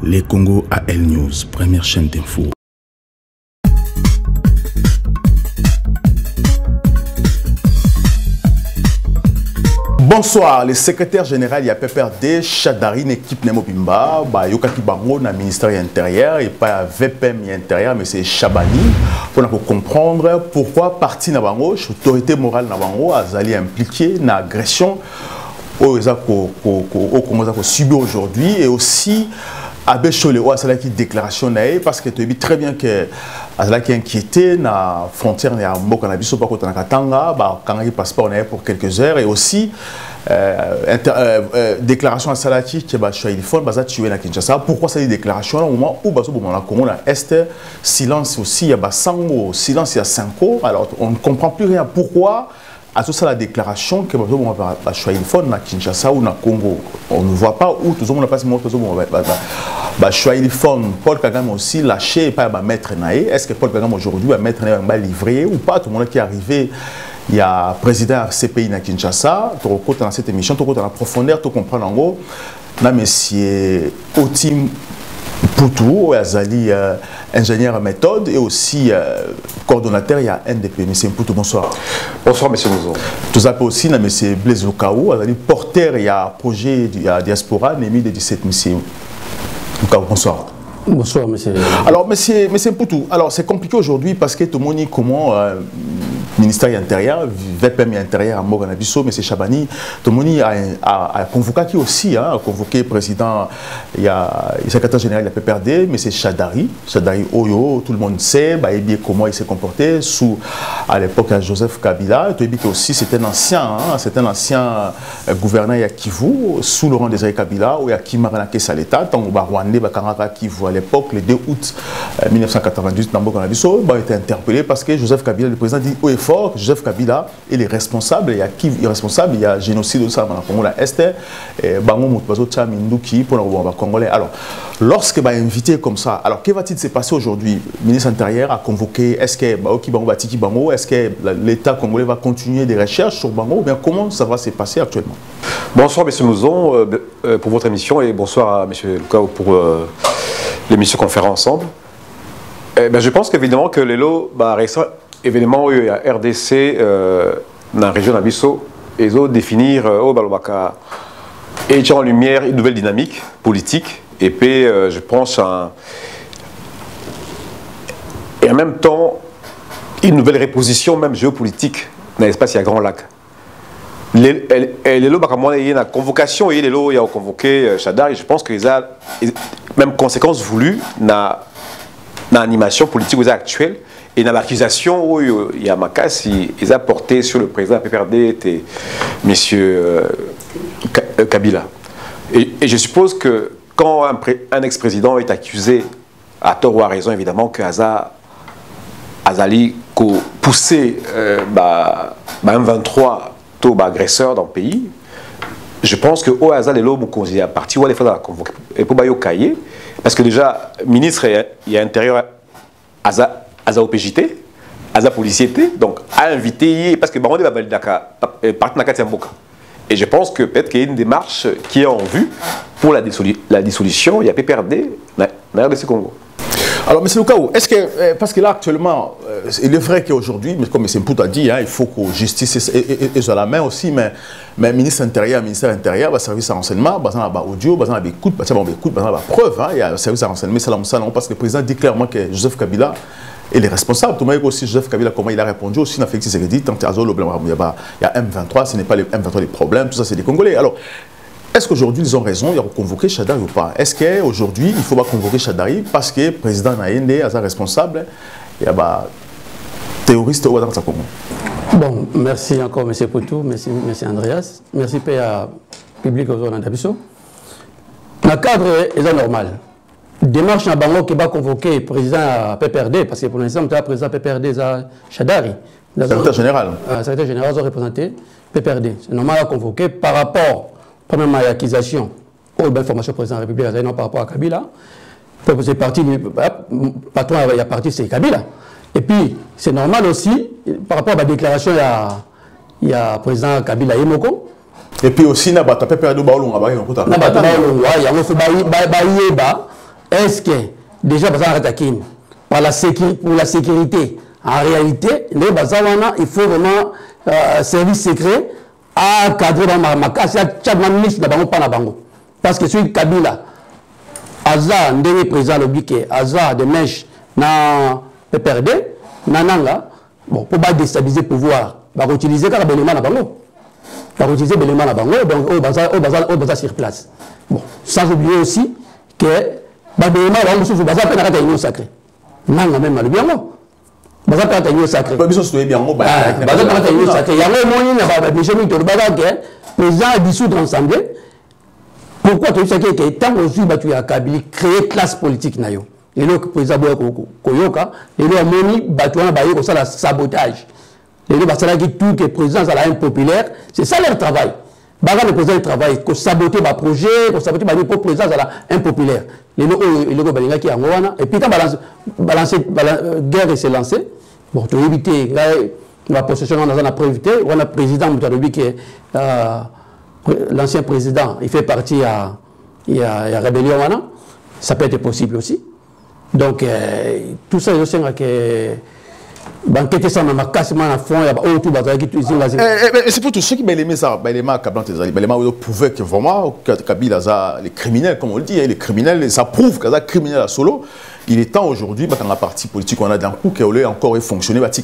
Les Congo AL News, première chaîne d'info. Bonsoir, le secrétaire général ya PPRD Chadari équipe Nemobimba, Yokaki Bango na ministère intérieur et pas VPM intérieur mais c'est Chabani pour comprendre pourquoi parti na bango, autorité morale na bango azali impliqué na agression au Congo subi aujourd'hui et aussi Abbé Choléo a qui déclaration parce que tu dis très bien que Azala qui est inquiété na frontière na Mboka na biso pas côté na Katanga quand il passeport on pour quelques heures et aussi déclaration à Salati qui va choisir phone baza tuer na Kinshasa. Pourquoi cette déclaration au moment où baso bon la Congo na est silence aussi il y a Sango silence il y a Sanko alors on ne comprend plus rien pourquoi à tout ça la déclaration que baso bon va choisir phone na Kinshasa ou na Congo on ne voit pas où tout le monde passe mort tout le monde choisir phone Paul Kagame aussi lâché pas va mettre naé est-ce que Paul Kagame aujourd'hui va mettre naé va livrer ou pas tout le monde qui est arrivé. Il y a président CPI na Kinshasa, tu recoutes dans cette émission, tu recoutes dans la profondeur, tu comprends en gros. Là, monsieur Otim Poutou, Azali, ingénieur méthode et aussi coordonnateur, il y a NDP. Monsieur Poutou, bonsoir. Bonsoir, monsieur Mouzon. Tu as aussi monsieur Blaise Lukaou, Azali, porteur, il y a projet de la diaspora, Némi de 17, monsieur Lukaou, bonsoir. Bonsoir, monsieur. Alors, monsieur Poutou, alors c'est compliqué aujourd'hui parce que tout le monde dit comment ministère intérieur, VPM intérieur à Moganabiso, monsieur Chabani, tout le monde a convoqué qui aussi, a convoqué le président, il y a le secrétaire général de la PPRD, monsieur Chadari Oyo, tout le monde sait, comment il s'est comporté sous, à l'époque, Joseph Kabila, tu as dit que aussi c'est un ancien gouverneur à Kivu, sous Laurent Désiré Kabila, ou à Kimarana Kessaleta, tant que Rwandais, Bakaraka Kivu à l'époque, le 2 août 1998, dans Moganabiso, a été interpellé parce que Joseph Kabila, le président, dit fort que Joseph Kabila est responsable, il y a qui est responsable, il y a génocide aussi dans le Congo, la Est, Bango Moutbazo Tchaminduki pour le Congolais. Alors, lorsque va invité comme ça, alors que va-t-il se passer aujourd'hui? Le ministre intérieur a convoqué, est-ce que est-ce que l'État congolais va continuer des recherches sur Bango ou bien comment ça va se passer actuellement? Bonsoir M. Mouzon pour votre émission et bonsoir à M. Lukaou pour l'émission qu'on fera ensemble. Je pense qu'évidemment que les lots récents événement où il y a RDC dans la région d'Abisso, ils ont définir au Balobaka et en lumière une nouvelle dynamique politique et puis je pense et en même temps une nouvelle reposition même géopolitique dans l'espace il y a Grand Lac. Les lots il y a une convocation et les lots il y a convoqué Chadar et je pense qu'ils ont même conséquences voulues dans l'animation politique actuelle. Et dans l'accusation où il y a Makas, ils ont porté sur le président PPRD et M. Kabila. Et je suppose que quand un ex-président est accusé, à tort ou à raison évidemment, que Azali poussé un 23 taux agresseur dans le pays, je pense que au Azali l'homme considère parti où il faut la convoquer et pour cahier parce que déjà ministre il y a intérieur Aza OPJT, Aza policiété, donc à inviter, parce que Baronde va valider partir dans Katiamboka. Et je pense que peut-être qu'il y a une démarche qui est en vue pour la dissolution, il y a PPRD dans RDC Congo. Alors, M. Lukaou, est-ce que, parce que là actuellement, il est vrai qu'aujourd'hui, comme M. Mpoutou a dit, il faut que la justice est sur la main aussi, mais le ministère intérieur, le service de renseignement, il y a audio, il y a écoute, il y a preuve, il y a le service de renseignement, parce que le président dit clairement que Joseph Kabila est responsable. Tout le monde aussi Joseph Kabila, comment il a répondu aussi dans Félix Tshisekedi, tant qu'il y a M23, ce n'est pas les M23 les problèmes, tout ça c'est des Congolais. Alors, est-ce qu'aujourd'hui ils ont raison, ils ont convoqué Chadari ou pas? Est-ce qu'aujourd'hui il faut pas convoquer Chadari parce que le président Naïndé est responsable? Il y a des terroristes au Congo. Bon, merci encore M. Poutou, merci Andreas, merci PA Public au Dabiso. Dans le cadre est normal. Démarche à Bango qui va convoquer le président PPRD, parce que pour l'instant, le président PPRD est Chadari. Secrétaire général. Le secrétaire général a représenté PPRD. C'est normal à convoquer par rapport, premièrement, à l'accusation, ou la formation président de la République, non par rapport à Kabila. C'est parti, patron, il y a parti, c'est Kabila. Et puis, c'est normal aussi, par rapport à la déclaration, il y a le président Kabila Yemoko. Et puis aussi, il y a PPRD, il y a est-ce que déjà pour la sécurité, en réalité, les Bazawana, il faut vraiment service secret à cadrer dans ma casse, parce que sur Kabila, Aza, ndenge président Lobike, Aza de Mèche, na PPRD, Nananga, bon, pour pas déstabiliser le pouvoir, va utiliser quand l'élément na bango. Va utiliser l'élément na bango, donc au bazar sur place. Bon, sans oublier aussi que l'élément na bango, sur bazar peut être sacré. Nanga même le bien bazar peut être sacré. Pas besoin de bien bazar peut être sacré. Il y a un moyen de Michel Mito de bazar que président a dissoudre l'Assemblée. Pourquoi tu sais que tant aujourd'hui tu as Kabila créé classe politique nayo. Et le président Koyoka, et le moni batouana baye comme ça la sabotage. Et le basala qui tout que président ça la impopulaire, c'est ça leur travail. Baga le président travaille que saboter ba projet, que saboter ba pour président ça la impopulaire. Et le balinga qui angwana et puis quand balancer guerre et se lancer. Bon, tu éviter la possession on a prévité, on a président Mutarobi qui l'ancien président, il fait partie il y a rébellion maintenant, ça peut être possible aussi. Donc tout ça je sais que banquette ça m'a quasiment à fond, il y a tout c'est pour tous ceux qui aimé ça, Kabila prouver que vraiment Kabila les criminels comme on le dit, les criminels ça prouve que ça criminel à solo. Il est temps aujourd'hui, dans la partie politique, on a d'un coup qu'elle est encore fonctionné. C'est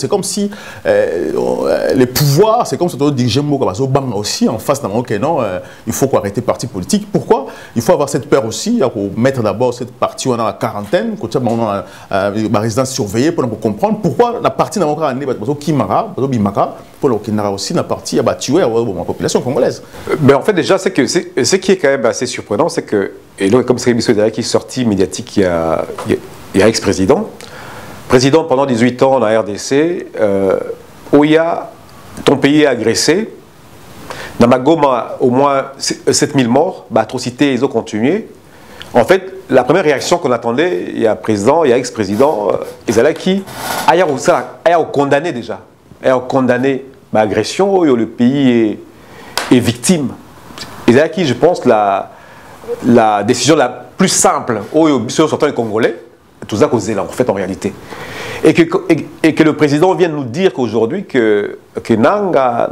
comme si les pouvoirs, c'est comme si on dirigeait aussi en face d'un moment que non, il faut arrêter le parti politique. Pourquoi? Il faut avoir cette peur aussi, pour mettre d'abord cette partie, on a la quarantaine, on a la résidence surveillée pour comprendre pourquoi la partie d'un moment Kimara, pour le Kinara aussi, la partie a tué la population congolaise. Mais en fait, déjà, c'est que ce qui est quand même assez surprenant, c'est que, et là, comme c'est qui est sorti médiatique il y a ex-président, président pendant 18 ans dans la RDC, Oya, ton pays est agressé, dans ma Goma, au moins 7000 morts, atrocité, ils ont continué. En fait, la première réaction qu'on attendait, il y a président, il y a ex-président, Ezalaki, a condamné déjà. Elle a condamné l'agression, le pays est victime. Ezalaki, je pense, la décision la plus simple, sur certains Congolais, tout ça causé là, en fait, en réalité. Et que le président vient nous dire qu'aujourd'hui, que Nanga,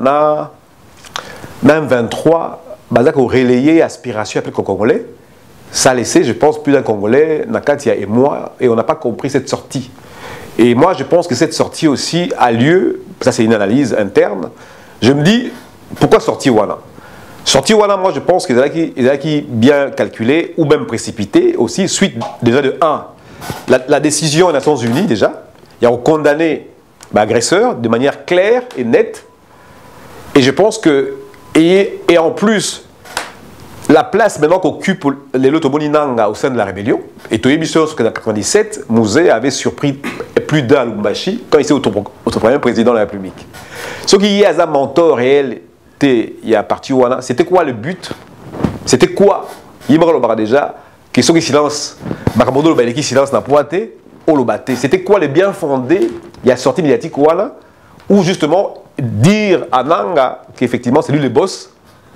même 23, a relayé aspiration avec les Congolais, ça a laissé, je pense, plus d'un Congolais, Nakatia et moi, et on n'a pas compris cette sortie. Et moi, je pense que cette sortie aussi a lieu, ça c'est une analyse interne, je me dis, pourquoi sortir Wana? Sortir Wana, moi je pense qu'ils ont bien calculé, ou même précipité aussi, suite déjà de 1, la décision des Nations Unies déjà, ils ont condamné l'agresseur de manière claire et nette, et je pense que, et en plus, la place maintenant qu'occupe les Lotomoni Nanga au sein de la rébellion, et Toyebiso, en 1997, Mouzé avait surpris plus d'un à Lubumbashi quand il était au premier président de la République. Ce qui y a un mentor réel, il y a parti Wana, c'était quoi le but? C'était quoi? Il m'a déjà, que ceux qui silence, Bakamodo le silence n'a pas été, c'était quoi le bien fondé? Il y a sorti médiatique Wana, où justement dire à Nanga qu'effectivement c'est lui le boss,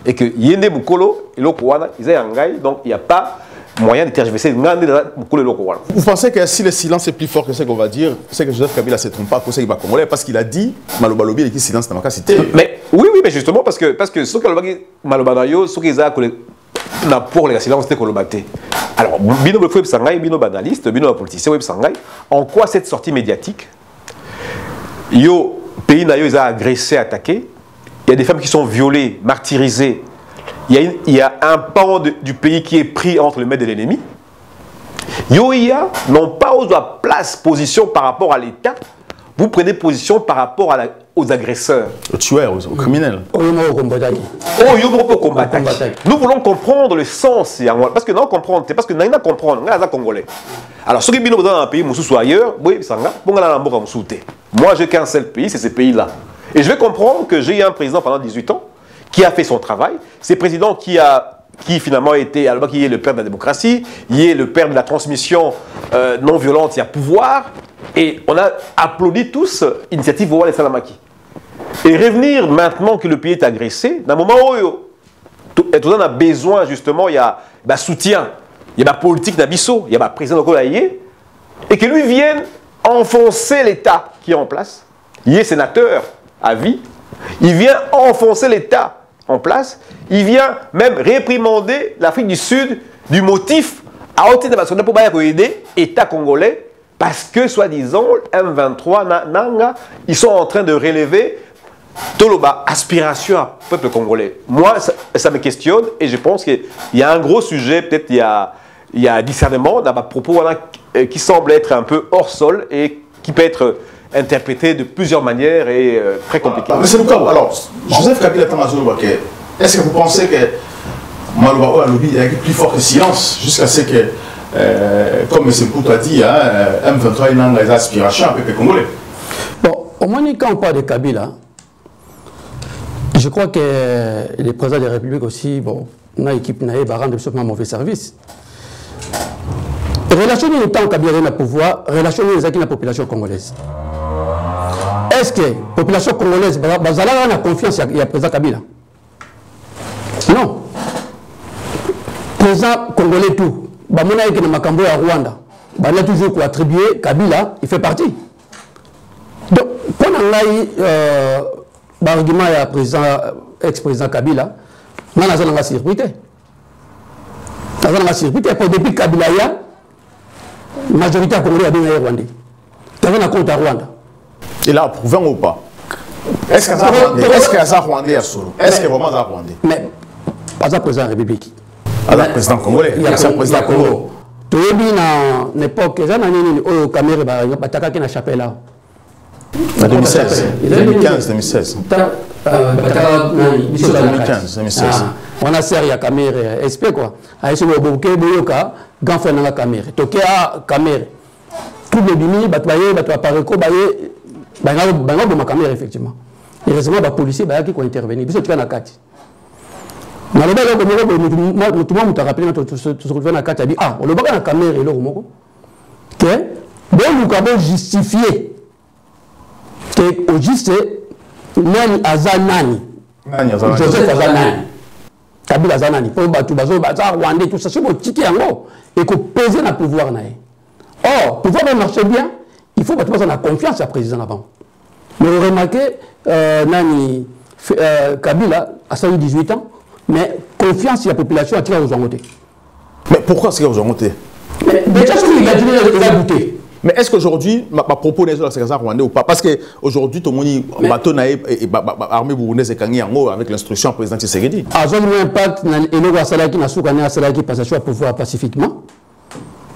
et que Yende Mukolo et Lokwana, ils ont donc il n'y a pas moyen de tergiverser. Vous pensez que si le silence est plus fort que ce qu'on va dire, c'est que Joseph Kabila ne se trompe pas pour ce qu'il va congolais, parce qu'il a dit Malobalobi et qui silence n'a pas cité. Mais oui, mais justement, parce que ceux qui ont Malobanayo, ceux qui ont pour les silences, c'était Kolobate. Alors, Bino Web Sangai, Bino Banaliste, Bino politicien Web Sangai, en quoi cette sortie médiatique, Yo, pays Nayo, ils ont agressé, attaqué. Il y a des femmes qui sont violées, martyrisées. Il y a un pan du pays qui est pris entre les mains de l'ennemi. Yoia n'ont pas place, position par rapport à l'État. Vous prenez position par rapport aux agresseurs. Aux tueurs, aux criminels. Nous voulons comprendre le sens. Parce que nous comprenons, parce que nous comprenons, nous sommes Congolais. Alors, ceux qui sont dans un pays, ou ailleurs, moi, j'ai qu'un seul pays, c'est ce pays-là. Et je vais comprendre que j'ai eu un président pendant 18 ans qui a fait son travail. C'est le président qui finalement était, qui est le père de la démocratie, qui est le père de la transmission non violente, il y a pouvoir. Et on a applaudi tous l'initiative Oual et Salamaki. Et revenir maintenant que le pays est agressé, dans un moment où tout le monde a besoin justement, il y a soutien. il y a ma politique d'Abisso, il y a ma président de Kolaye, et que lui vienne enfoncer l'État qui est en place. Il est sénateur à vie, il vient enfoncer l'État en place, il vient même réprimander l'Afrique du Sud du motif à ôter de pour aider l'État congolais parce que, soi-disant, M23, Nanga, ils sont en train de relever Toloba, aspiration à peuple congolais. Moi, ça me questionne et je pense qu'il y a un gros sujet, peut-être il y a un discernement dans ma propos qui semble être un peu hors sol et qui peut être interprété de plusieurs manières et très compliqué. Monsieur Lukabu, alors, Joseph Kabila Tamazouloubaké, est-ce que vous pensez que Malouba Alobi est plus fort que silence jusqu'à ce que, comme M. Poutou a dit, M23 n'a des aspirations à peuple congolais? Bon, au moins quand on parle de Kabila, je crois que les présidents de la République aussi, bon, notre équipe n'a rendre absolument mauvais service. Relation de l'État au Kabila dans le pouvoir, relation avec la population congolaise. Est-ce que la population congolaise va avoir confiance il y a président Kabila? Non. Président congolais tout. Bamona est que dans Makambo à Rwanda. On a toujours pour attribuer Kabila, il fait partie. Donc, pendant l'argument de ex-président Kabila, on a une circuité. On a une circuité. Depuis Kabila, la majorité à Congolais a bien Rwandais. Tu as un compte à Rwanda. Il a prouvé ou pas? Est-ce qu'il y a un Rwandais à Solo? Est-ce qu'il y a vraiment un Rwandais? Mais, pas un président de la République. Un président congolais. Il y a un président congolais. Tu as vu dans l'époque, il y a une caméra qui a chapelle là. En 2016. 2015-2016. 2015-2016. On a servi à caméra, SP quoi. A essayé de bouquer, boyoka, ganfé dans la caméra. Toké à caméra. Tout le bimi, batwaye, batwapareko, baye, bango ma caméra effectivement. Et récemment, les policiers, qui ont intervenu. Ils sont tous dans la carte. Mais le gars, tout le monde t'a rappelé, tout ce qu'on fait dans la carte, a dit, ah, on le voit dans la caméra, et là, on que, bon, nous avons justifié que, au juste, Nani Azanani, Joseph Azanani, Kabila Azanani, pour battre Bazo, Bazar, Rwandais, tout ça, c'est mon ticket en haut, et que peser dans le pouvoir. Or, pour pouvoir marcher bien, il faut battre la confiance à président avant. Mais vous remarquez, Nani Kabila a 18 ans, mais confiance sur la population a tiré aux angotés. Mais pourquoi est-ce qu'ils ont monté? Mais déjà, il a goûté. Mais est-ce qu'aujourd'hui, ma propos n'est pas ça rwandais ou pas? Parce qu'aujourd'hui, tout le monde bateau armée burundaise et avec l'instruction du président Tshisekedi. A zone impact et le Salaki n'a soukane à Salaki passation à pouvoir pacifiquement.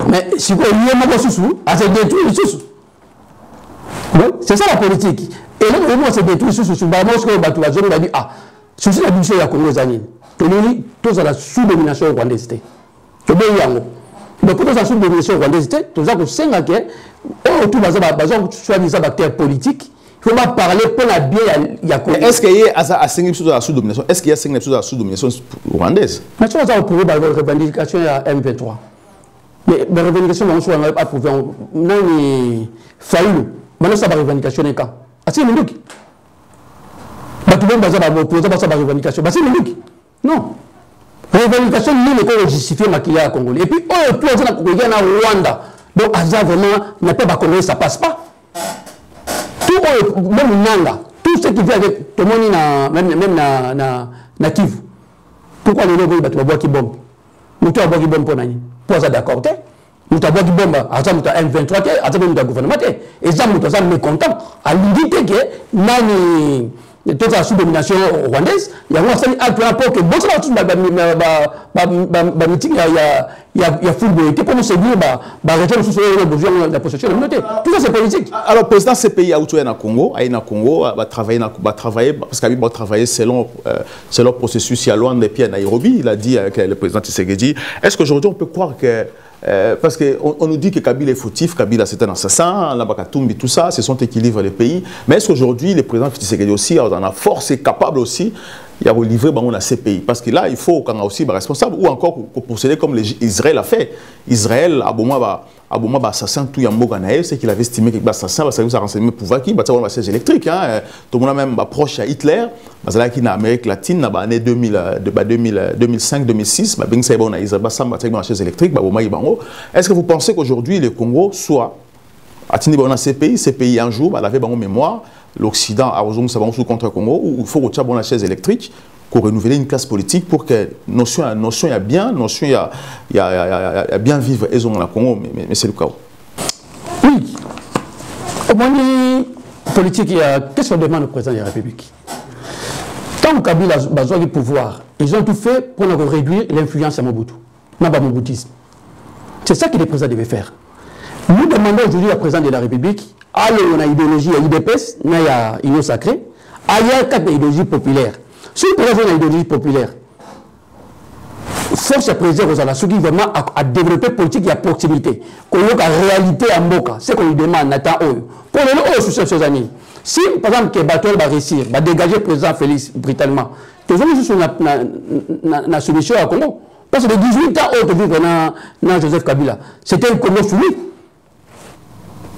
Mais si vous voyez mon sous, à se détruire les sous. C'est ça la politique. Et là, au moins, c'est détruire sous sous. Bah, moi, ce que bateau la zone, il a dit ah, c'est la budget à Congo Zanine. Tous à la sous-domination rwandaise. Tu veux y aller. Donc, pour la sous-domination rwandaise, tout ça, c'est un que, tout soit des acteurs politiques, il faut pas parler pour la bien. Est-ce qu'il y a 5 épisodes de la sous-domination? Est-ce qu'il y a 5 épisodes de la sous-domination rwandaise? Mais tu vois, ça, vous pouvez la revendication à M23. Mais la revendication, on soit approuvé. On a failli. Maintenant, ça va revendication est quand? C'est le look. Tout le monde va poser sa revendication. C'est le look. Non. Revendication, nous, ne pouvons justifier maquillage à Congolais. Et puis, oh, tout le monde a Rwanda. Donc, Aza vraiment, n'a pas Congolais, ça passe pas. Tout, même Nanga, tout ce qui vient avec tout le monde, même na Kivu. Pourquoi les gens vont boire qui bombe? Nous, tu as boire qui bombe pour Nani. Pour ça, d'accord, nous avons boire qui bombe. Aza, nous avons M23, Aza, nous avons gouvernement. Et ça, nous sommes mécontents. À l'idée que Nani. Toute la sous-domination rwandaise, il y a un certain rapport que bon, ça va meeting, il y a full de l'été pour nous séduire, la possession de la communauté. Tout ça, c'est politique. Alors, le président CPI a oublié dans le Congo, va travailler, parce qu'il va travailler selon le processus Yalouan et puis à Nairobi. Il a dit avec le président Tshisekedi. Est-ce qu'aujourd'hui, on peut croire que. Parce qu'on nous dit que Kabila est fautif, Kabila c'est un assassin, Nabakatumbi, tout ça, ce sont équilibrés les pays. Mais est-ce qu'aujourd'hui, le président Tshisekedi aussi, dans la force, est capable aussi il y a livré dans ces pays. Parce que là, il faut qu'on a aussi responsable ou encore procéder comme Israël a fait. Israël, à Bouma, assassin, tout Yambo c'est qu'il avait estimé que l'assassin, ça nous a renseigné pour qui, bah, ça va siège électrique. Tout le monde a même proche à Hitler, parce que qui en Amérique latine, dans l'année 2005-2006, bah, ben ça on a Israël, ça va siège électrique, bah, est-ce que vous pensez qu'aujourd'hui, le Congo soit à ces pays un jour, bah, il avait en mémoire, l'Occident a besoin de savoir sous contre le Congo, où il faut retirer la chaise électrique pour renouveler une classe politique pour que notion y a bien vivre et dans le Congo, mais c'est le cas. Oui. Au moins politique, qu'est-ce qu'on demande au président de la République? Tant que Kabila a besoin du pouvoir, ils ont tout fait pour réduire l'influence à Mobutu, non pas Mobutisme. C'est ça que le président devait faire. Nous demandons aujourd'hui au président de la République, on a idéologie, il y a IDPS, il y a Union sacrée, il y a quatre idéologies populaires. Si le président a une idéologie populaire, force à président Rosala, ce qui vraiment à développer politique et à proximité, qu'on ait la réalité à Mboka, c'est qu'on lui demande, Nathan Oyo. Pour les autres sur ces années, si par exemple que Bateau va réussir, va dégager le président Félix brutalement, tu as juste une solution à Congo. Parce que les 18 ans que vivre dans Joseph Kabila, c'était un Congo soumis.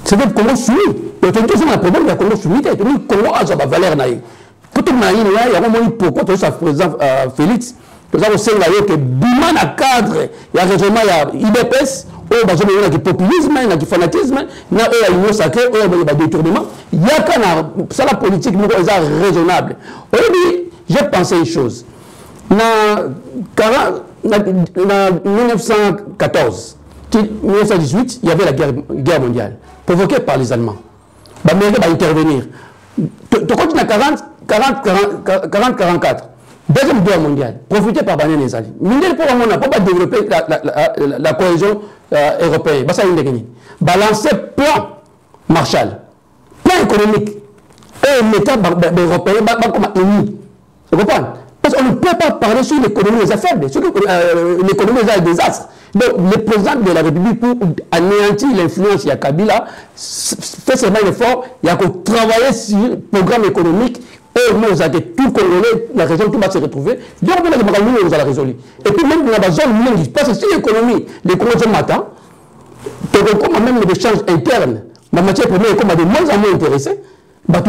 C'était un Congo soumis. Et aujourd'hui, c'est un problème de la Congo soumis. Le Congo a sa valeur. Quand on a il y a un moment pourquoi tu as président Félix, tu as aussi que Bima na cadre, il y a raisonnement, il y a IDPS, il y a populisme, il y a fanatisme, il y a union sacrée, il y a détournement. Il y a ça la politique raisonnable. Aujourd'hui, j'ai pensé une chose. En 1914, 1918, il y avait la guerre mondiale, provoquée par les Allemands. L'Amérique va intervenir. Tu continues à 40-44, deuxième guerre mondiale, profitée par les Alliés. Mais on n'a pas développé la cohésion européenne. Ça balancer plan Marshall, plan économique, et l'État européen comme ennemi. Vous comprenez? Parce qu'on ne peut pas parler sur l'économie des affaires, l'économie des désastres. Donc, le président de la République, pour anéantir l'influence, il y a Kabila, fait seulement l'effort, il y a qu'on travailler sur le programme économique, et nous avons tout Congolais, la région, tout va se retrouver. Donc, on a résolu. Et puis, même dans la zone, parce que si l'économie, les Congolais matin, comme même l'échange interne, la matière première est comme de moins en moins intéressée. Même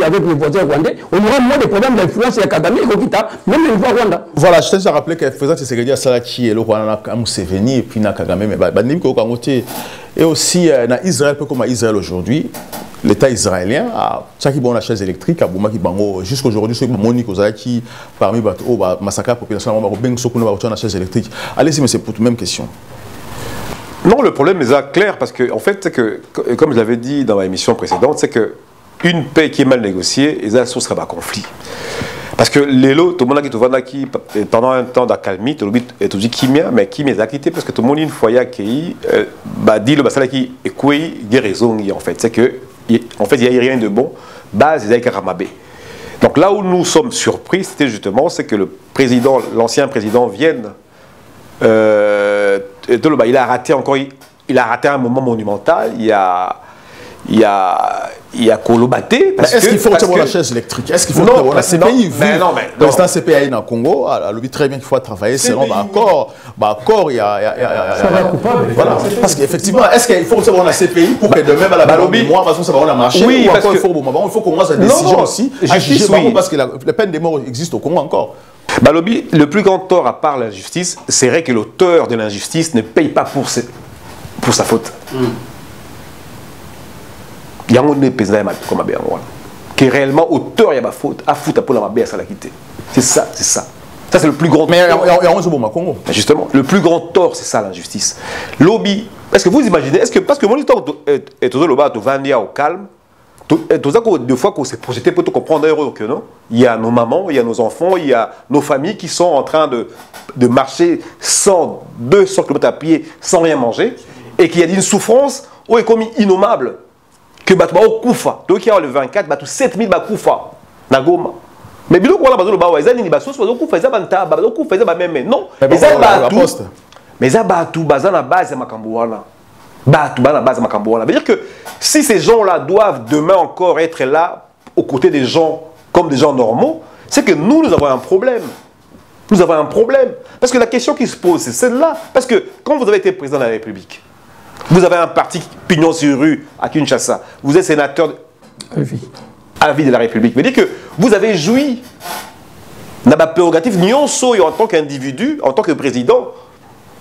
avec les voisins rwandais, on aura moins de problèmes d'influence et Kagame et Rokita, même les voisins Rwanda. Voilà, je tiens à rappeler que le président Tshisekedi a Salaki et le Rwanda a Museveni et puis na Kagame, mais et aussi na Israël, comme à Israël aujourd'hui, l'État israélien a chaque bon la chaise électrique à Bouma qui bango jusqu'aujourd'hui ceux qui Monique Ozaki parmi bateau massacre la population on va bien sokuna la chaise électrique. Allez-y, mais c'est pour toute même question. Non, le problème est clair parce que, en fait, c'est que, comme je l'avais dit dans ma émission précédente, c'est qu'une paix qui est mal négociée, et ça, ce sera un conflit. Parce que l'élo, tout le monde qui pendant un temps d'accalmie, tout le monde est dit kimia, mais qui m'est acquitté parce que tout le monde une fois qui dit le basala qui est quoi, il y a raison en fait, c'est que en fait il n'y a rien de bon, base des Karamabé. Donc là où nous sommes surpris, c'était justement c'est que le président, l'ancien président vienne. Il a raté encore, il a raté un moment monumental. Il y a Kolobaté. Est-ce qu'il faut avoir la chaise électrique? Est-ce qu'il faut avoir la CPI? Non, mais le président CPI dans le Congo a dit très bien qu'il faut travailler selon l'accord. Il y a. Voilà. Parce qu'effectivement, est-ce qu'il faut avoir la CPI pour que demain, à la moi, ça va marcher? Oui, parce qu'il faut qu'on commence la décision aussi. Parce que la peine de mort existe au Congo encore. Balobi, le plus grand tort à part l'injustice, c'est vrai que l'auteur de l'injustice ne paye pas pour sa faute. Il y a un président qui est réellement auteur de la faute, à foutre pour la mabé à la quitter. C'est ça, c'est ça. Ça, c'est le plus grand tort. Mais il y a un bon Congo. Justement, le plus grand tort, c'est ça l'injustice. Lobby, est-ce que vous imaginez, parce que mon histoire est toujours au calme, deux fois qu'on s'est projeté pour comprendre que non, il y a nos mamans, il y a nos enfants, il y a nos familles qui sont en train de marcher 100, 200 km à pied sans rien manger et qu'il y a une souffrance où est comme innommable que Batouba au Koufa. Donc il y a le 24, Batou 7000 Bakoufa, Nagoma. Mais bien qu'on a besoin de Bawa, ils ont une basse, ils ont Koufa, ils ont Banta, ils ont Koufa, ils ont même non. Mais ça Batou, mais ça Batou, Bazan à base de Makambouana. Veut dire que si ces gens-là doivent demain encore être là aux côtés des gens comme des gens normaux, c'est que nous avons un problème. Nous avons un problème. Parce que la question qui se pose, c'est celle-là. Parce que quand vous avez été président de la République, vous avez un parti pignon sur rue à Kinshasa, vous êtes sénateur à vie de la République. Ça veut dire que vous avez joui de la prérogative nyonso en tant qu'individu, en tant que président.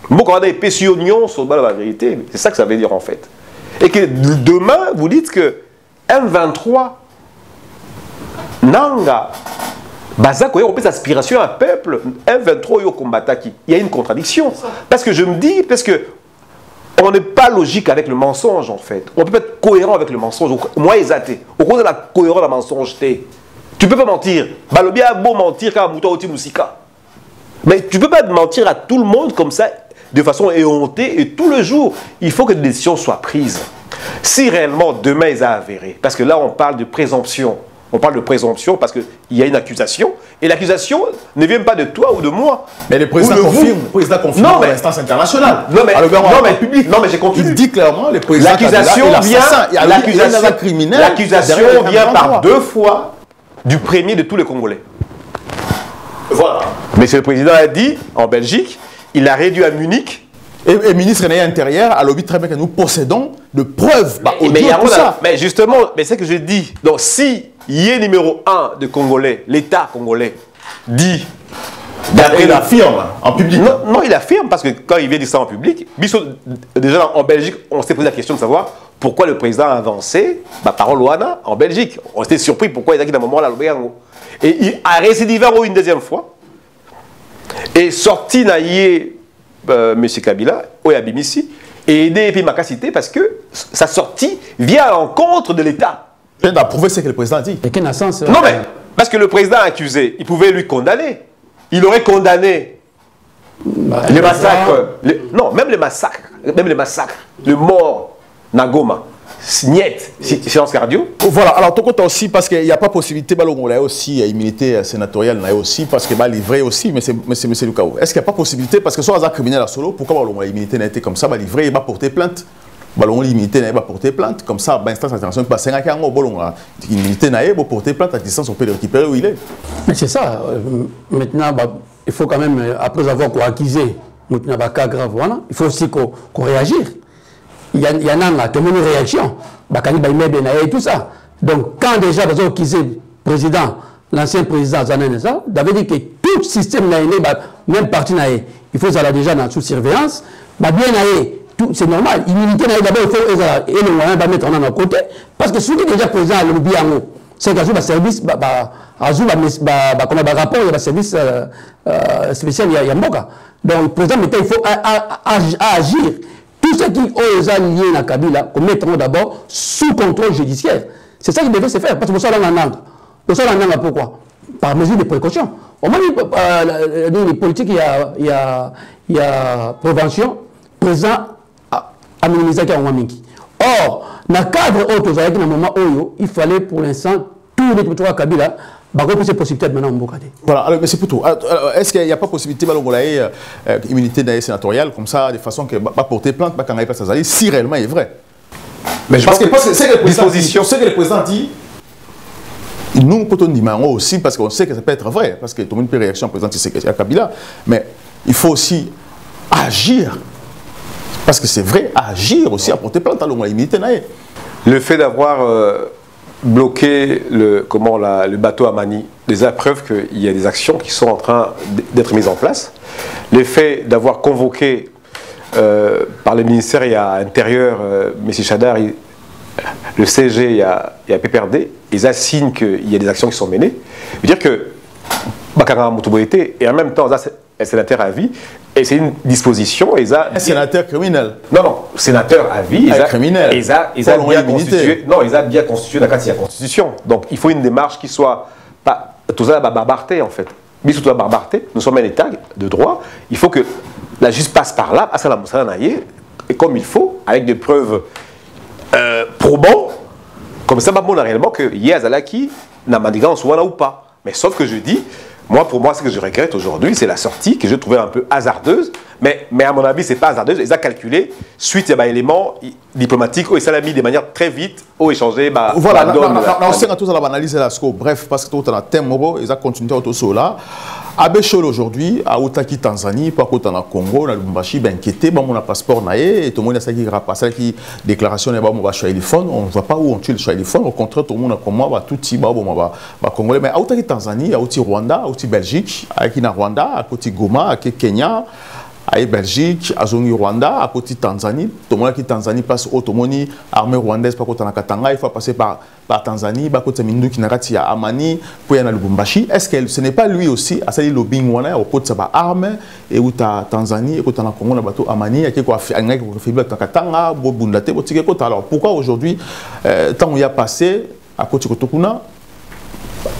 La vérité, c'est ça que ça veut dire en fait. Et que demain, vous dites que M23 Nanga Bazako est aspiration à un peuple, M23 yo combataki. Il y a une contradiction. Parce que je me dis, parce que on n'est pas logique avec le mensonge en fait. On peut pas être cohérent avec le mensonge. Moi, exaté. Au cours de la cohérence de la mensonge, tu peux pas mentir. Balobia a beau mentir quand Mouta Oti Moussika. Mais tu peux pas mentir à tout le monde comme ça, de façon éhontée, et tout le jour, il faut que des décisions soient prises. Si réellement demain ils ont avéré, parce que là on parle de présomption. On parle de présomption parce qu'il y a une accusation, et l'accusation ne vient pas de toi ou de moi. Mais le président confirme dans l'instance internationale. Non mais j'ai continué. Il dit clairement le président l'accusation vient par 2 fois du premier de tous les Congolais. Voilà. Mais le président a dit en Belgique, il a réduit à Munich. Et ministre de l'Intérieur a lobby très bien que nous possédons de preuves. Mais justement, c'est ce que je dis. Donc si il est numéro 1 de Congolais, l'État congolais dit... Il affirme en public. Non, il affirme parce que quand il vient dire ça en public, déjà en Belgique, on s'est posé la question de savoir pourquoi le président a avancé parole Ouana en Belgique. On était surpris pourquoi il a dit à un moment là. Et il a récidivé une deuxième fois. Et sorti naïe M. Kabila, Oyabimisi, et aidé puis Makasité parce que sa sortie vient à l'encontre de l'État. Il a prouvé ce que le président a dit. Et quel sens non mais, parce que le président accusé, il pouvait lui condamner. Il aurait condamné les massacres. Non, même les massacres. Le mort, Nagoma. Niet, séance cardio. Voilà, alors tout compte aussi parce qu'il n'y a pas possibilité, on a aussi immunité sénatoriale, on a aussi parce que livré aussi, mais c'est M. Lukaou. Est-ce qu'il n'y a pas possibilité parce que soit un criminel à solo, pourquoi on a immunité n'a été comme ça, livré, il va porter plainte. On l'immunité n'a pas porté plainte, comme ça, l'instance internationale passe 5 ans, l'immunité n'a pas porté plainte à distance, on peut le récupérer où il est. Mais c'est ça, maintenant, il faut quand même, après avoir accusé, maintenant, cas grave, voilà, il faut aussi qu'on réagisse. Il y en a tout le monde réaction, et tout ça. Donc, quand déjà, vous avez accusé le président, l'ancien président Zaneneza, vous avez dit que tout système, même parti, il faut aller déjà dans sous-surveillance, bien c'est normal. L'immunité, d'abord, il faut et le moyen de mettre en côté. Parce que celui qui est déjà président à l'Obiango, c'est qu'à le service, comme un rapport, il y a un service spécial, il y a Mboka. Donc, le président, il faut agir. Tout ce qui est lié à Kabila, qu'on mette d'abord sous contrôle judiciaire. C'est ça qui devait se faire. Parce que vous savez, pourquoi? Par mesure de précaution. Au moins, les politiques, il y a prévention, présent à minimiser qu'il y a un mingi. Or, dans le cadre autre, dans le moment où il fallait pour l'instant, tous les territoires Kabila, c'est possible maintenant en Bokade. Voilà, alors, mais c'est pour tout. Est-ce qu'il n'y a pas possibilité d'immunité sénatoriale comme ça, de façon que va porter plainte, si réellement il est vrai? Mais je pense que c'est que le président dit. Nous, quand on dit aussi, parce qu'on sait que ça peut être vrai, parce que tout le monde peut réagir en président à Kabila, mais il faut aussi agir. Parce que c'est vrai, agir aussi, à porter plainte à l'immunité. Le fait d'avoir bloqué le bateau à Mani, déjà preuve qu'il y a des actions qui sont en train d'être mises en place. Le fait d'avoir convoqué par le ministère et à l'intérieur, M. Chadar, le CG et PPRD, ils assignent qu'il y a des actions qui sont menées. Ça veut dire que Bakara Moutoboïté, et en même temps, un sénateur à vie, et c'est une disposition. Un sénateur criminel. Non, sénateur à vie. Criminel. Ils ont bien constitué. Non, ils ont bien constitué la Constitution. Donc il faut une démarche qui soit pas tout ça, barbarté en fait. Mais surtout la barbarté. Nous sommes un État de droit. Il faut que la justice passe par là, à la Moussanaïe, et comme il faut, avec des preuves probantes. Comme ça, on a réellement que Yazalaki n'a manigance ou pas. Mais sauf que je dis. Pour moi, ce que je regrette aujourd'hui, c'est la sortie que je trouvais un peu hasardeuse Mais à mon avis, ce n'est pas hasardeux. Ils ont calculé suite à éléments diplomatiques où ils ont mis de manière très vite, où échanger. Voilà, on sait tous l'analyse là. Bref, parce que tout a un thème, ils ont continué autour de cela. Abbé Chol aujourd'hui, à Outaki, Tanzanie, pas qu'au Congo, on a Lubumbashi, ben inquiété, bon, on a passeport naé, et tout le monde a ça qui rapasse, qui déclaration, on va choisir les fonds, on ne voit pas où on tue le choix les fonds, au contraire, tout le monde a comme moi, tout petit, va Congolais, mais à Outaki, Tanzanie, à Outaki, Rwanda, à Outaki, Belgique, à Kina Rwanda, à côté Goma, à Kenya, à Belgique, à Zongi Rwanda, à côté Tanzanie, tout le monde qui Tanzanie passe au Tomoni, armée rwandaise, pas côté Katanga, il faut passer par Tanzanie, par côté Mindu qui n'a à Amani, puis il y a Lubumbashi. Est-ce que ce n'est pas lui aussi, à ce lobbying au côté de armes et où tu as Tanzanie et où tu as Congo, le bateau Amani, et qui a fait Katanga, Bundate, alors pourquoi aujourd'hui, tant qu'il y a passé à côté de Kotokuna,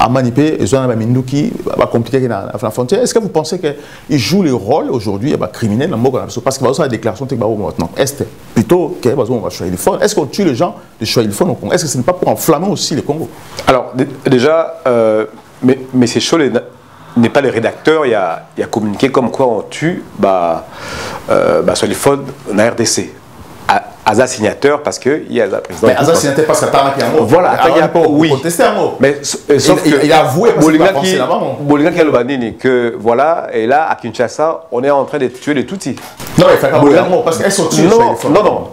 à Manipé, ils ont un Minduki, compliqué dans la frontière. Est-ce que vous pensez qu'il joue le rôle aujourd'hui criminel parce qu'il va y avoir la déclaration de maintenant. Est-ce plutôt qu'on va choisir les fonds? Est-ce qu'on tue les gens de choisir les fonds au Congo? Est-ce que ce n'est pas pour enflammer aussi le Congo? Alors, déjà, mais c'est chaud, n'est pas le rédacteur, il a communiqué comme quoi on tue sur les fonds en RDC. Aza signateur parce que il y a la présidente. Mais Aza signateur parce que t'as un mot. Voilà, il y a oui. Contesté un mot. Mais sauf que il a avoué parce qu'il a pensé là-bas. Bolinga qui a le banini que voilà et là à Kinshasa on est en train de tuer les Tutsis. Non, il fait pas un mot parce qu'elles sont tuées. Non,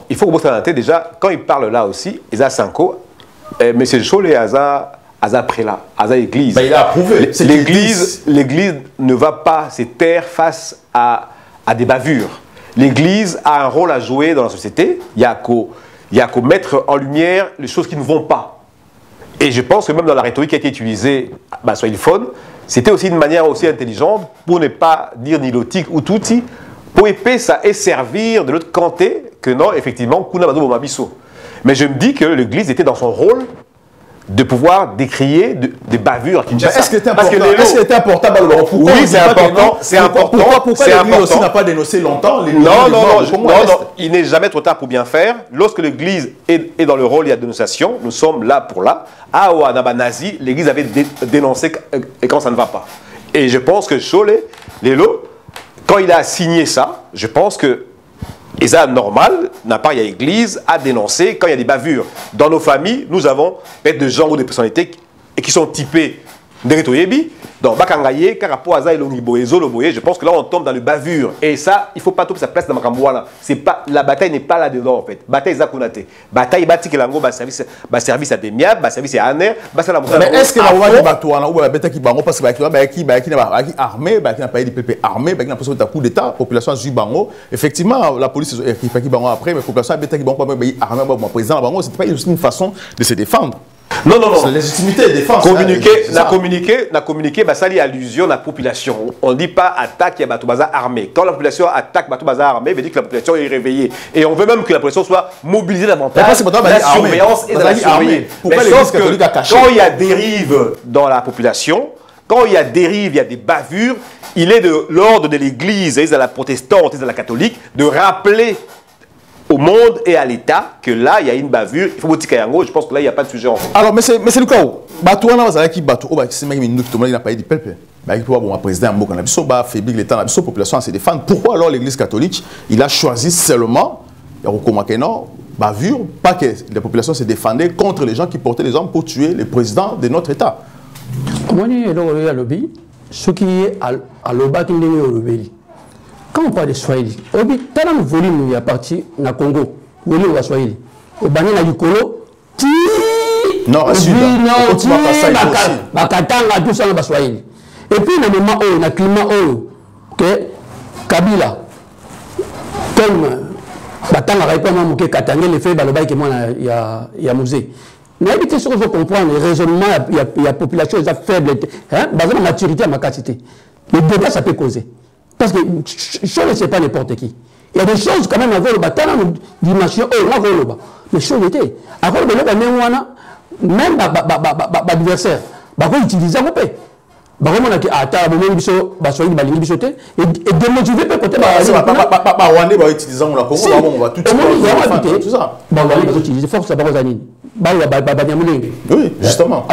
il faut que vous vous tête déjà quand il parle là aussi, Aza Sanko, Monsieur Chol et Aza Prélat, Aza Église. Il a approuvé. L'Église ne va pas se taire face à des bavures. L'Église a un rôle à jouer dans la société. Il y a qu'à mettre en lumière les choses qui ne vont pas. Et je pense que même dans la rhétorique qui a été utilisée sur le phone, c'était aussi une manière aussi intelligente pour ne pas dire nilotique ou touti, pour épais ça et servir de l'autre côté que non, effectivement, Kuna Bado Bomabiso. Mais je me dis que l'Église était dans son rôle de pouvoir décrier des bavures à Kinshasa. Est-ce que c'était important Oui, c'est important. C'est important. Pourquoi l'Église aussi n'a pas dénoncé longtemps Non, il n'est jamais trop tard pour bien faire. Lorsque l'Église est dans le rôle, il y a dénonciation. Nous sommes là pour là. À Ouanaba Nazi, l'Église avait dénoncé quand ça ne va pas. Et je pense que Chole, Lelo, quand il a signé ça, je pense que et ça, normal, n'a pas, il y a l'église à dénoncer quand il y a des bavures. Dans nos familles, nous avons peut-être des gens ou des personnalités qui sont typés de Retoyebi. Donc, Bakangaye, Karapo, Aza et Longiboye, Zoloboye, je pense que là, on tombe dans le bavure. Et ça, il ne faut pas tout sa place dans Makambouana. La bataille n'est pas là-dedans, en fait. Bataille Zakunate. Bataille Batik Lango, service à Demiab, service à Aner, mais est-ce que la loi qui Batouana ou la bataille qui Bango, parce que qui n'a pas armé, qui n'a pas eu des PP armés, qui n'a pas de coup d'État, population Zubango, effectivement, la police qui Bango après, mais la population qui Bango, armé, mon président Bango, ce n'était pas une façon de se défendre. Non. C'est la légitimité de défense. La communiqué, ça y allusion à la population. On ne dit pas attaque, il y a Batoubaza armé. Quand la population attaque Batoubaza armé, ça veut dire que la population est réveillée. Et on veut même que la population soit mobilisée davantage. La surveillance et la surveillance. Pourquoi l'Église catholique a caché? Quand il y a dérive dans la population, quand il y a dérive, il y a des bavures, il est de l'ordre de l'Église, et de la protestante et de la catholique, de rappeler au monde et à l'État que là, il y a une bavure. Il faut vous dire je pense que là, il n'y a pas de sujet en fait. Alors, mais c'est le cas où Batouana va qui Batou, c'est même une qui n'a pas eu de peuple. Il peut avoir un président en Boka Nabiso, affaiblir l'État Nabiso, la population à se défendre. Pourquoi alors l'Église catholique, il a choisi seulement, bavure, pas que la population se défendait contre les gens qui portaient les armes pour tuer le président de notre État? Moi, ce qui est à l'Oba qui est au lobby. Quand on parle de Swahili, il y a un volume qui est parti dans le Congo, le volume de Swahili. Au Bani na Yukolo, non, à Sud, non, Bakatanga, tout ça dans Swahili. Et puis, dans le moment où, dans le climat où, Kabila, comme Batanga répond que Katanga, le fait, il y a musée. Mais évitez ce que vous comprenez, le raisonnement, il y a la population faible, basée sur la maturité et la capacité. Le débat, ça peut causer. Parce que je ne sais pas n'importe qui. Il y a des choses quand même à voir le bâtiment, dimension, mais chose était. Après, même l'adversaire, il utilise un peu. Et démotiver peut-être. Oui, justement.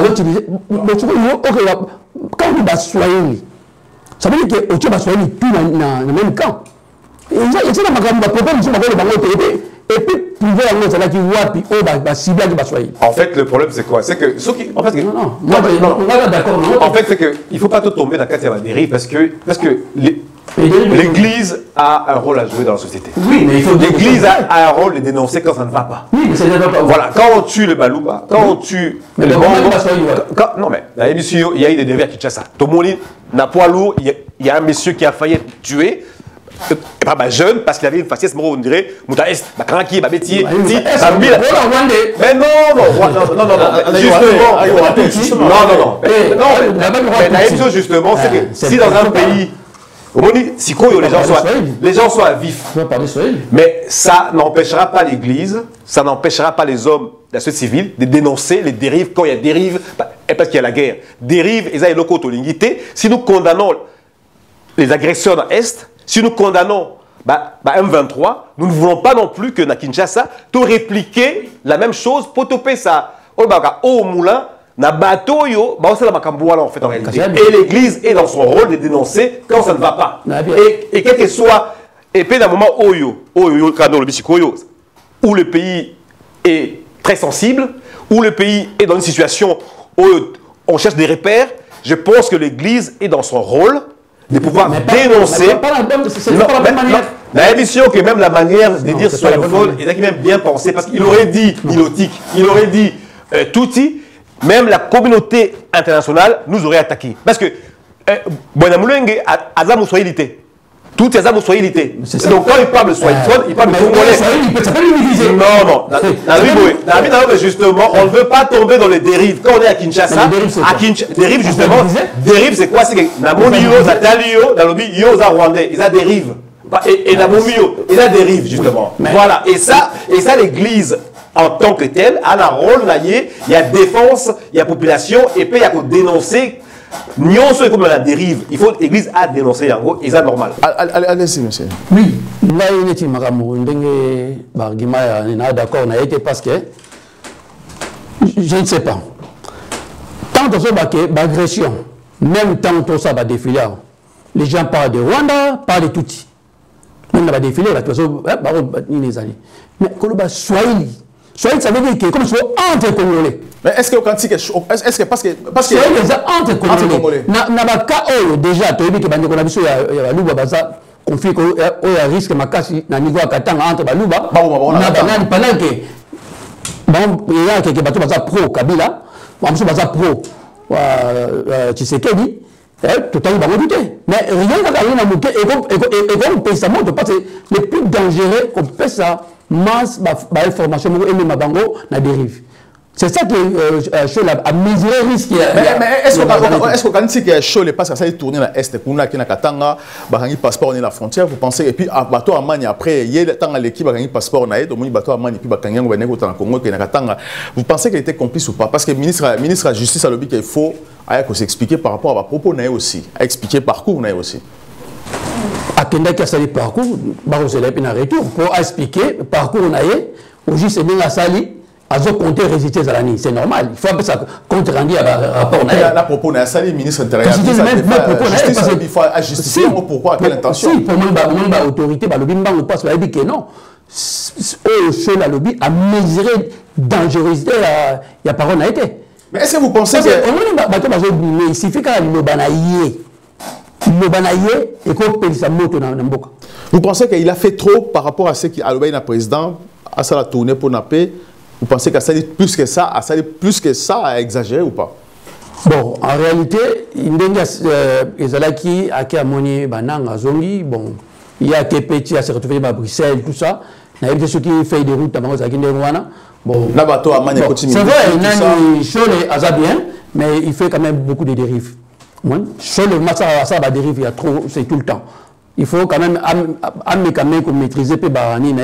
Quand vous ça veut dire que tu vas soigner tout dans le même camp. Et ça, ma problème, c'est que et puis, privé en fait, là qui voit, puis oh, bah, ciblé qui va choisir. En fait, le problème, c'est quoi? C'est que ceux qui. En fait, non, on est d'accord. En fait, c'est qu'il ne faut pas tout tomber dans la case de la dérive parce que l'Église a un rôle à jouer dans la société. Oui, mais il faut. L'Église a un rôle de dénoncer quand ça ne va pas. Oui, mais ça ne va pas. Voilà, quand on tue le Balouba, quand on tue mais le Bongo. Non, mais dans l'émission, il y a eu des dérives à Kinshasa. Tomoli, n'a poids lourd, il y a un monsieur qui a failli être tué. Pas jeune parce qu'il avait une faciès, on dirait, Moutaest, Bakanaki, Babetier, mais non, justement, c'est que si dans un pays, les gens soient vifs, mais ça n'empêchera pas l'Église, ça n'empêchera pas les hommes de la société civile de dénoncer les dérives quand il y a dérives, parce qu'il y a la guerre. Dérives, ils ont locaux autolingité. Si nous condamnons les agresseurs dans l'Est, si nous condamnons M23, nous ne voulons pas non plus que na Kinshasa, tout répliquer la même chose pour toper ça. Au moulin, na bateau yo, c'est la macambouala en fait en réalité. Et l'Église est dans son rôle de dénoncer quand ça ne va pas. Et quel que soit, et puis dans le moment où le pays est très sensible, où le pays est dans une situation où on cherche des repères, je pense que l'Église est dans son rôle de pouvoir dénoncer. C'est pas la même manière. La émission que même la manière de dire soit folle, il a même bien pensé parce qu'il aurait dit Nilotique, il aurait dit Touti, même la communauté internationale nous aurait attaqué. Parce que Bonamulenge a la moussoïlité. Tout est à moussoïlité. Donc quand il parle de Swahili, il parle de congolais. Non, justement, on ne veut pas tomber dans les dérives. Quand on est à Kinshasa, dérive justement, dérive c'est quoi? C'est que Namomio, Zatalio, dans le pays, Yosa Rwandais, ils ont dérive. Et Namomio, ils ont dérive justement. Voilà. Et ça l'Église en tant que telle a un rôle naillé. Il y a défense, il y a population, et puis il y a pour dénoncer. Nyon soit comme la dérive, il faut que l'Église a dénoncé Yango, et c'est normal. Allez-y, monsieur. Oui, là, il est d'accord, on a été parce que je ne sais pas. Tant que ça va agression, même tant que ça va défiler, les gens parlent de Rwanda, parlent de Tutsi. Même là, va défiler, la personne, mais quand on va Swahili, ça veut dire que comme si on entre Congolais. Mais est-ce que est-ce que parce que c'est entre Congolais. Na ba ka oyo déjà to yebi ke bande ko na biso ya baluba baza conflit ko oyo risque makasi na niveau akatanga entre baluba na banani pendant que bon il y a que bato baza pro Kabila bamuso baza pro Tshisekedi tout à l'heure mais rien ka na muke et comme pensa moto parce que le plus dangereux on peut ça masse ba information et même bango na dérive. C'est ça que Chaud a mesuré le risque. Mais est-ce qu'on dit que Chaud passe à ça, il tourne à l'Est, pour nous, qui na Katanga, il passeport, on est la frontière, vous pensez, et puis à bateau à Mani, après, il y a le temps à l'équipe, il passeport, on a donc bateau à Mani, puis Bakanyang, on est au Congo, qui est na Katanga. Vous pensez qu'il était complice ou pas? Parce que le ministre de la Justice a dit qu'il faut s'expliquer par rapport à propos aussi, à expliquer parcours aussi. À Kenda qui a sali parcours, Barosela puis na retour pour expliquer parcours on a eu, au juste c'est bien la sali. Compter résister à l'année, c'est normal. Il faut un peu ça compte rendu à rapport. La propos n'a pas le ministre intérieur. Il faut justifier pourquoi, quelle intention. Si, pour moi, l'autorité, le bimba ou pas, ça veut dire que non. Seul la lobby a mesuré dangerosité, il y a parole n'a été. Mais est-ce que vous pensez que. Il suffit qu'à l'obanaïe. L'obanaïe et qu'on paye sa moto dans le boca. Vous pensez qu'il a fait trop par rapport à ce qu'il a le président, à ça la tournée pour la paix? Vous pensez qu'à ça dit plus que ça, à exagérer ou pas? Bon, en réalité, il y a qui a moni banang zongi, bon, il y a Kepeti à se retrouver à Bruxelles, tout ça. Il y a ceux qui font des routes à Rwanda. Bon, c'est vrai, il a bien, mais il fait quand même beaucoup de dérives. Sur le match, ça va dérive, il y a trop, c'est tout le temps. Il faut quand même maîtriser Barani.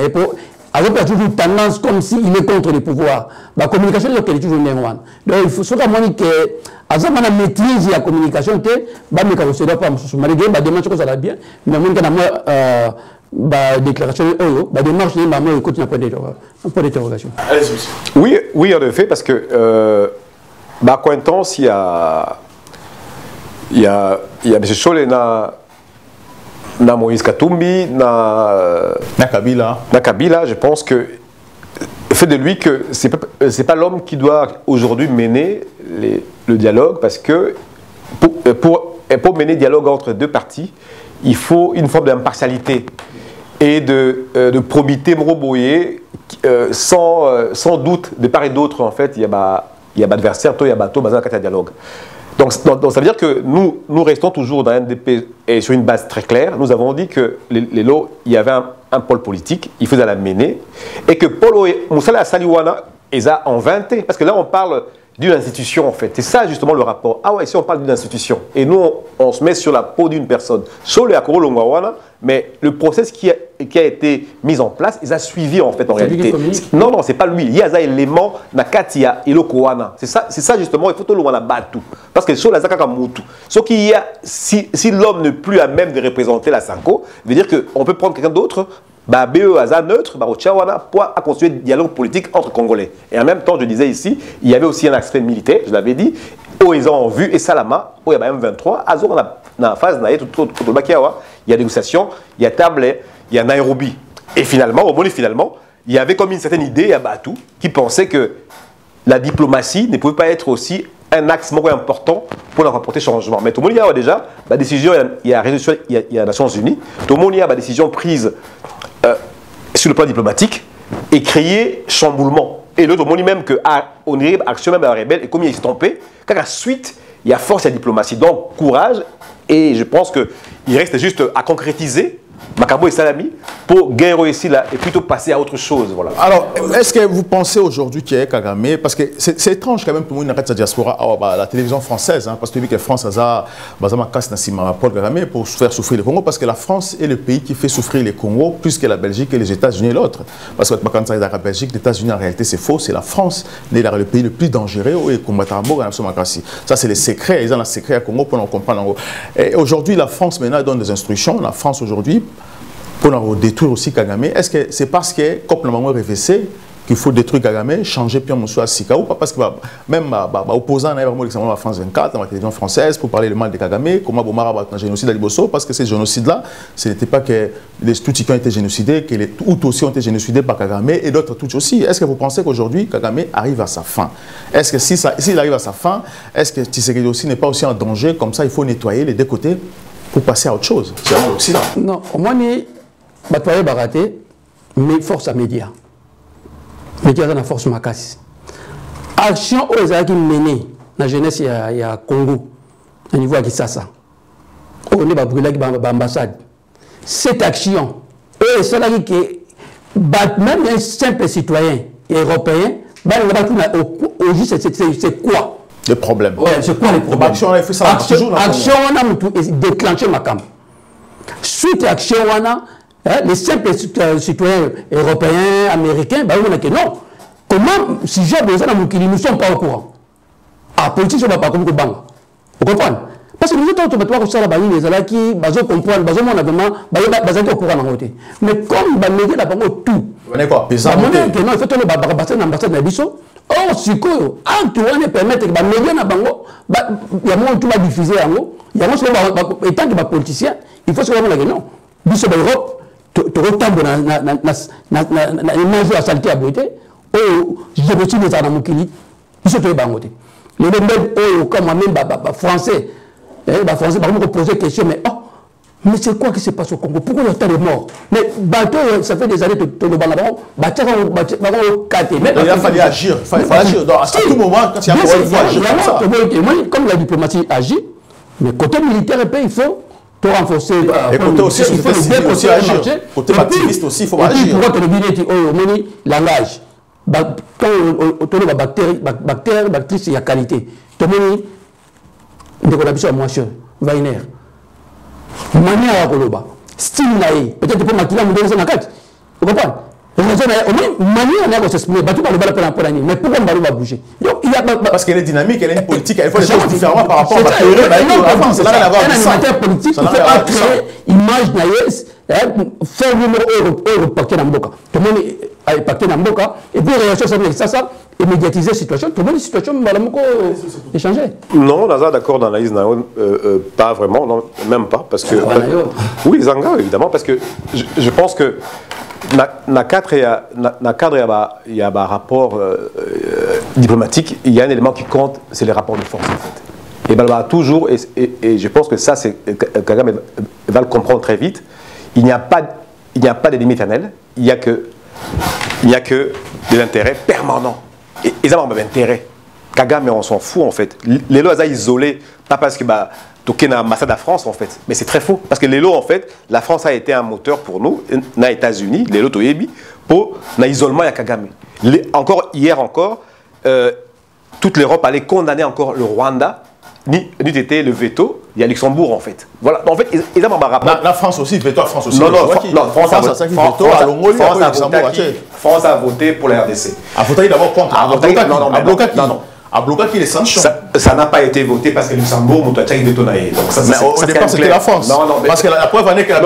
Alors, il y a toujours tendance comme s'il est contre les pouvoirs. La communication est toujours néanmoins. Donc, il faut surtout que, à ce moment-là, maîtrise la communication, que, bah, mais quand vous savez pas, malgré la démarche que ça va bien, mais moi, quand déclaration, la démarche, il continue un point d'interrogation. Oui, en effet, parce que, ma acquaintance, il y a M. Cholena, na Moïse Katumbi, na Kabila, je pense que fait de lui que c'est pas l'homme qui doit aujourd'hui mener le dialogue, parce que pour mener dialogue entre deux parties, il faut une forme d'impartialité et de probité mroboyée, sans doute de part et d'autre. En fait, il y a adversaire, il y a bateau, dans un dialogue. Donc ça veut dire que nous restons toujours dans NDP et sur une base très claire. Nous avons dit que les lots, il y avait un pôle politique, il faisait la mener, et que Paul Moussala Saliwana les a inventé. Parce que là, on parle d'une institution, en fait. C'est ça, justement, le rapport. Ah ouais, ici, on parle d'une institution. Et nous, on se met sur la peau d'une personne. Sur le Akoro Longwawana, mais le process qui a été mis en place, ils ont suivi, en fait, en réalité. Non, c'est pas lui. Il y a un élément, Nakatia, Ilokowana. C'est ça, justement, il faut tout le monde battre. Parce que sur la Zakaka Moutou, si l'homme n'est plus à même de représenter la Sanko, veut dire qu'on peut prendre quelqu'un d'autre, BE Aza neutre, pour construire un dialogue politique entre Congolais. Et en même temps, je disais ici, il y avait aussi un aspect militaire, je l'avais dit, où ils ont vu, et Salama, où il y a M23, Azor, dans la phase, il y a négociation, il y a table, il y a Nairobi. Et finalement, au moment finalement, il y avait comme une certaine idée à Batou qui pensait que la diplomatie ne pouvait pas être aussi un axe important pour apporter changement. Mais tout le monde y a déjà, la décision, il y a résolution, il y a les Nations Unies, tout le monde y a la décision prise sur le plan diplomatique et créer chamboulement. Et l'autre monde même que on est action même à la rebelle et comme il est estompé, car la suite, il y a force et diplomatie. Donc courage, et je pense qu'il reste juste à concrétiser Makambo et Salami pour gagner ici là et plutôt passer à autre chose. Voilà. Alors, est-ce que vous pensez aujourd'hui qu'il y a Kagame, parce que c'est étrange quand même pour nous, sa diaspora, la télévision française, parce que la France a Paul Kagame pour faire souffrir le Congo, parce que la France est le pays qui fait souffrir les Congos plus que la Belgique et les États-Unis et l'autre. Parce que quand on la Belgique, les États-Unis, en réalité, c'est faux, c'est la France, le pays le plus dangereux et combattant ça, c'est les secrets, ils ont les secrets à Congo pour nous comprendre. Et aujourd'hui, la France maintenant donne des instructions. La France aujourd'hui, pour détruire aussi Kagame, est-ce que c'est parce que, comme le moment RVC, qu'il faut détruire Kagame, changer Pierre Moussou à Sika, ou pas parce que même opposant à la France 24, dans la télévision française, pour parler le mal de Kagame, comment Bomara a un génocide à Liboso, parce que ces génocides-là, ce n'était pas que les Tutsis ont été génocidés, que les Hutus aussi ont été génocidés par Kagame et d'autres Tutsis aussi. Est-ce que vous pensez qu'aujourd'hui, Kagame arrive à sa fin? Est-ce que s'il arrive à sa fin, est-ce que Tshisekedi aussi n'est pas aussi en danger? Comme ça, il faut nettoyer les deux côtés pour passer à autre chose. C'est aussi là. Non, au moins, Batoye Baraté, mais force à médias. Médias dans la force Makassi. Action aux Azaki menée dans la jeunesse, il y a Congo, au niveau de Kisasa. On est à l'ambassade. Cette action, même un simple citoyen européen, c'est quoi le problème? Ouais, c'est quoi le problème? Action, on a déclenché ma cam. Suite à action, on a les simples citoyens européens, américains, on a dit non. Comment, si j'ai besoin de mon nous ne sommes pas au courant? Ah, politique, on ne va pas comme le banc. Vous comprenez? Parce que nous autres, on va faire les Zalaki, bazo comprendre, bazo mon avènement, bazo au courant en côté. Mais comme les médias n'ont pas tout. On est quoi? Pesant. Non, il faut que les ambassades de Bisso. Or, si quoi, Antoine permet que les médias n'ont pas, il y a moins tout va diffuser en haut. Il y a moins de étant que les politiciens, il faut se dire non. Bisso d'Europe. Tu retombe dans l'image de la saleté à beauté, ou je me suis dit à la moukili, ils sont tous les bangotés. Les mêmes, comme moi-même, français, par exemple, poser des questions, mais c'est quoi qui se passe au Congo? Pourquoi il y a tant de morts? Mais bateau, ça fait des années que tu le bango, il a fallu agir. Il fallait agir. À tout moment, quand il y a un problème, il faut agir. Comme la diplomatie agit, mais côté militaire, il faut renforcer. Et côté aussi, il faut aussi agir. Côté activiste aussi, il faut agir. Pourquoi tu le langage? Quand on a bactéries, il y a qualité. Tu as des collaborations à moisson, Weiner. Manière à Koloba. Style naïf. Peut-être pour maquiller mon deuxième enquête. Vous comprenez? Manière à s'exprimer. Mais pourquoi on va bouger? Parce qu'elle est dynamique, elle est une politique, elle fait des choses différemment par rapport à la théorie. C'est un animateur politique qui fait pas créer image naïs, faire numéro au parquet d'Amboka. Tout le monde est parquet d'Amboka. Et puis, réaction, ça, et médiatiser la situation, tout le monde une situation échanger. Non, on est d'accord dans l'analyse, pas vraiment, non, même pas, parce que... Oui, Zanga, évidemment, parce que je pense que dans le cadre, il y a un rapport diplomatique, il y a un élément qui compte, c'est les rapports de force, en fait. Et ben, toujours, et je pense que ça, Kagame va le comprendre très vite, il n'y a pas de limite éternelle, il n'y a que de l'intérêt permanent. Et ils ont un intérêt. Kagame, on s'en fout, en fait. Les lois sont isolés, pas parce que... toqué dans l'ambassade de la France en fait, mais c'est très faux parce que l'élo en fait, la France a été un moteur pour nous, dans les États-Unis, l'élo toyebi pour l'isolement à Kagame. Encore hier toute l'Europe allait condamner encore le Rwanda, ni était le veto, il y a Luxembourg en fait. Voilà, en fait ils ont un rapport. La France aussi, veto à France aussi. Non, France a voté pour la RDC. A voté d'abord contre. A bloqué qui les sanctions. Ça n'a pas été voté parce que Luxembourg, Moutouacha, il détonaille. Mais au départ, c'était la France. Non, parce que la preuve en est que la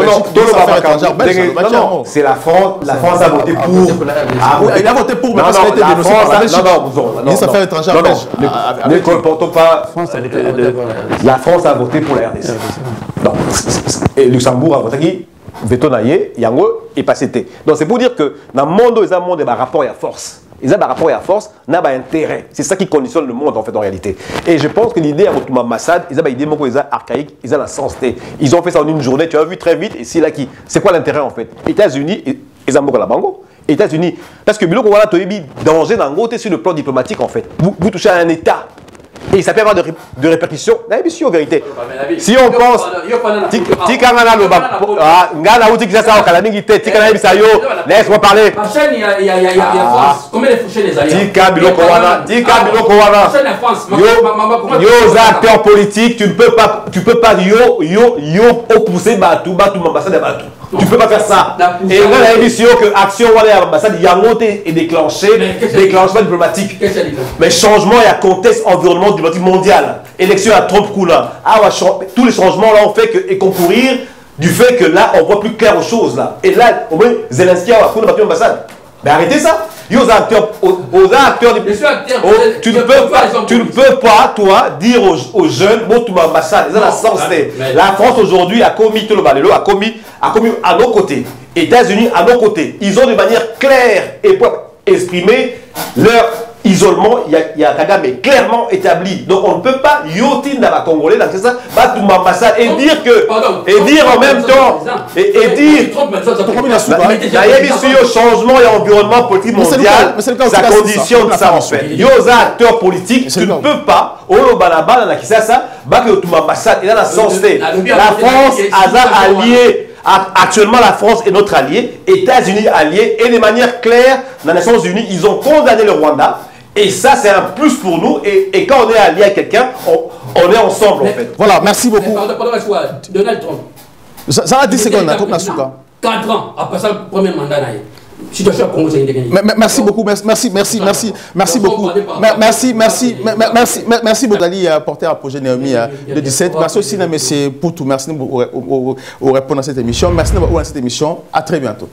Belgique, non, c'est la France. La France a voté pour. Il a voté pour, mais parce qu'elle a été dénoncée par la Belgique. Non, ça fait étrangère belge. Ne comportons pas. La France a voté pour la RDC. Et Luxembourg a voté qui Vétonaillé, Yango, et pas c'était. Donc c'est pour dire que dans le monde, ils ont un monde de rapport et à force. Ils ont un rapport et à force, ils ont un intérêt. C'est ça qui conditionne le monde en fait en réalité. Et je pense que l'idée à Moutouma Massad, ils ont une idée archaïque, ils ont la sensité. Ils ont fait ça en une journée, tu as vu très vite, et c'est là qui. C'est quoi l'intérêt en fait? États-Unis, ils ont la bango. États-Unis, parce que Biloko voilà, tu as danger dans le sur le plan diplomatique en fait. Vous touchez à un État. Et ça peut avoir de répercussions. En vérité. Si on pense. Laisse-moi parler. Combien de fouchés les alliés? Yo, acteurs politiques, tu peux pas yo oppousser Batou l'ambassade de Batou. Tu peux pas faire ça. Et on a émission que action à l'ambassade, il y a monté et déclenchement diplomatique. Mais changement, il y a contexte environnement diplomatique mondial. Élection à Trump Koula. Tous les changements là ont fait que concourir du fait que là on voit plus clair aux choses là. Et là, au moins Zelensky a battu l'ambassade. Mais arrêtez ça. Aux acteurs, tu ne peux pas, toi, dire aux jeunes, bon, tu m'ambassades, la France aujourd'hui a commis tout le balélo, a commis à nos côtés. États-Unis à nos côtés. Ils ont de manière claire et pour exprimer leur isolement, il y a Kagame clairement établi. Donc on ne peut pas yotin dans la Congolais, dans ça, battre l'ambassade et dire que, et dire en même temps, et dire, il y a changement et environnement politique mondial, ça conditionne ça en fait. Il y a des acteurs politiques, tu ne peux pas, au Banaba, dans la Kisasa, battre l'ambassade et dans la sens la France a allié. Actuellement, la France est notre allié, États-Unis alliés, et de manière claire, dans les Nations Unies, ils ont condamné le Rwanda. Et ça, c'est un plus pour nous. Et quand on est allié à quelqu'un, on est ensemble, en fait. Voilà, merci beaucoup. Donald Trump. Ça a 10 secondes, là, comme la souka. 4 ans après ça, le premier mandat. Situation Congo, c'est une merci beaucoup, merci beaucoup. Merci Bodali, porteur à projet Néomi de 17. Merci aussi à M. Poutou, merci pour répondre à cette émission. Merci d'avoir eu cette émission. À très bientôt.